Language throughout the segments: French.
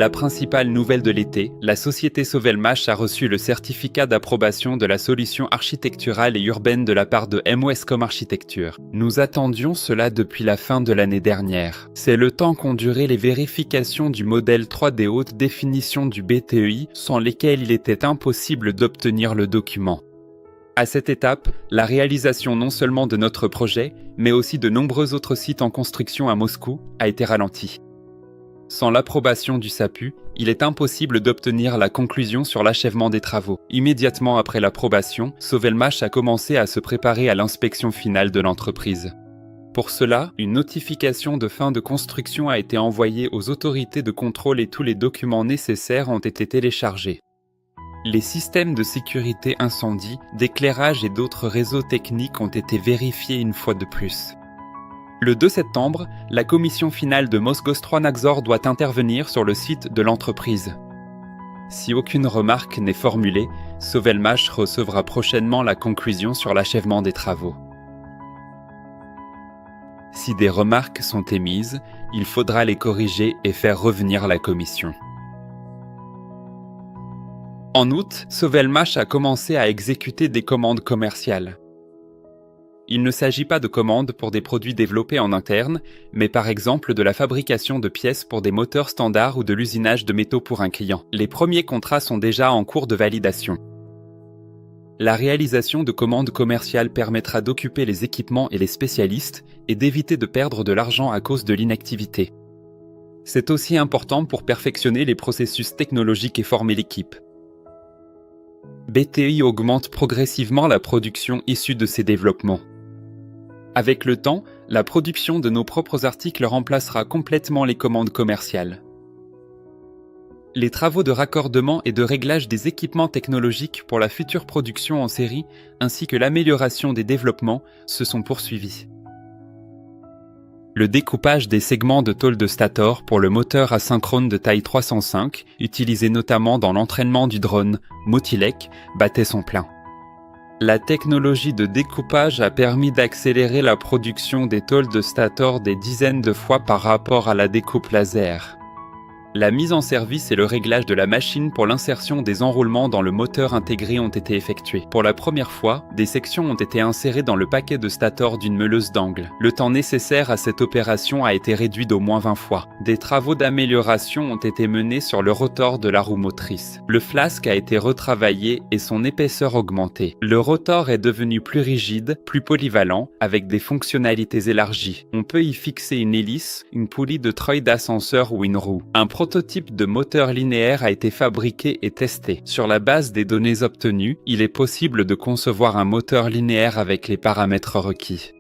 La principale nouvelle de l'été, la société Sovelmash a reçu le certificat d'approbation de la solution architecturale et urbaine de la part de MOSCOM Architecture. Nous attendions cela depuis la fin de l'année dernière. C'est le temps qu'ont duré les vérifications du modèle 3D haute définition du BTEI, sans lesquelles il était impossible d'obtenir le document. À cette étape, la réalisation non seulement de notre projet, mais aussi de nombreux autres sites en construction à Moscou, a été ralentie. Sans l'approbation du SAPU, il est impossible d'obtenir la conclusion sur l'achèvement des travaux. Immédiatement après l'approbation, Sovelmash a commencé à se préparer à l'inspection finale de l'entreprise. Pour cela, une notification de fin de construction a été envoyée aux autorités de contrôle et tous les documents nécessaires ont été téléchargés. Les systèmes de sécurité incendie, d'éclairage et d'autres réseaux techniques ont été vérifiés une fois de plus. Le 2 septembre, la commission finale de Mosgostronaxor doit intervenir sur le site de l'entreprise. Si aucune remarque n'est formulée, Sovelmash recevra prochainement la conclusion sur l'achèvement des travaux. Si des remarques sont émises, il faudra les corriger et faire revenir la commission. En août, Sovelmash a commencé à exécuter des commandes commerciales. Il ne s'agit pas de commandes pour des produits développés en interne, mais par exemple de la fabrication de pièces pour des moteurs standards ou de l'usinage de métaux pour un client. Les premiers contrats sont déjà en cours de validation. La réalisation de commandes commerciales permettra d'occuper les équipements et les spécialistes et d'éviter de perdre de l'argent à cause de l'inactivité. C'est aussi important pour perfectionner les processus technologiques et former l'équipe. BTEI augmente progressivement la production issue de ces développements. Avec le temps, la production de nos propres articles remplacera complètement les commandes commerciales. Les travaux de raccordement et de réglage des équipements technologiques pour la future production en série, ainsi que l'amélioration des développements, se sont poursuivis. Le découpage des segments de tôle de stator pour le moteur asynchrone de taille 305, utilisé notamment dans l'entraînement du drone Motilek, battait son plein. La technologie de découpage a permis d'accélérer la production des tôles de stator des dizaines de fois par rapport à la découpe laser. La mise en service et le réglage de la machine pour l'insertion des enroulements dans le moteur intégré ont été effectués. Pour la première fois, des sections ont été insérées dans le paquet de stator d'une meuleuse d'angle. Le temps nécessaire à cette opération a été réduit d'au moins 20 fois. Des travaux d'amélioration ont été menés sur le rotor de la roue motrice. Le flasque a été retravaillé et son épaisseur augmentée. Le rotor est devenu plus rigide, plus polyvalent, avec des fonctionnalités élargies. On peut y fixer une hélice, une poulie de treuil d'ascenseur ou une roue. Un prototype de moteur linéaire a été fabriqué et testé. Sur la base des données obtenues, il est possible de concevoir un moteur linéaire avec les paramètres requis.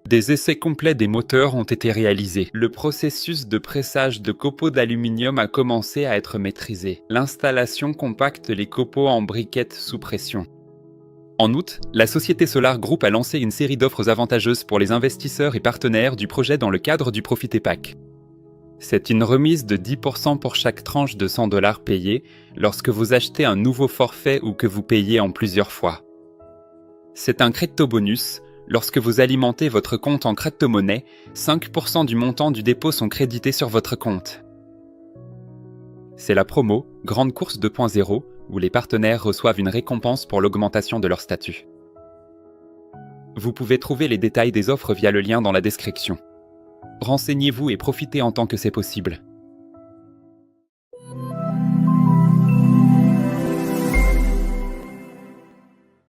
Des essais complets des moteurs ont été réalisés. Le processus de pressage de copeaux d'aluminium a commencé à être maîtrisé. L'installation compacte les copeaux en briquettes sous pression. En août, la société Solar Group a lancé une série d'offres avantageuses pour les investisseurs et partenaires du projet dans le cadre du Profit Pack. C'est une remise de 10% pour chaque tranche de $100 payée lorsque vous achetez un nouveau forfait ou que vous payez en plusieurs fois. C'est un crypto-bonus. Lorsque vous alimentez votre compte en crypto-monnaie, 5% du montant du dépôt sont crédités sur votre compte. C'est la promo Grande Course 2.0 où les partenaires reçoivent une récompense pour l'augmentation de leur statut. Vous pouvez trouver les détails des offres via le lien dans la description. Renseignez-vous et profitez en tant que c'est possible.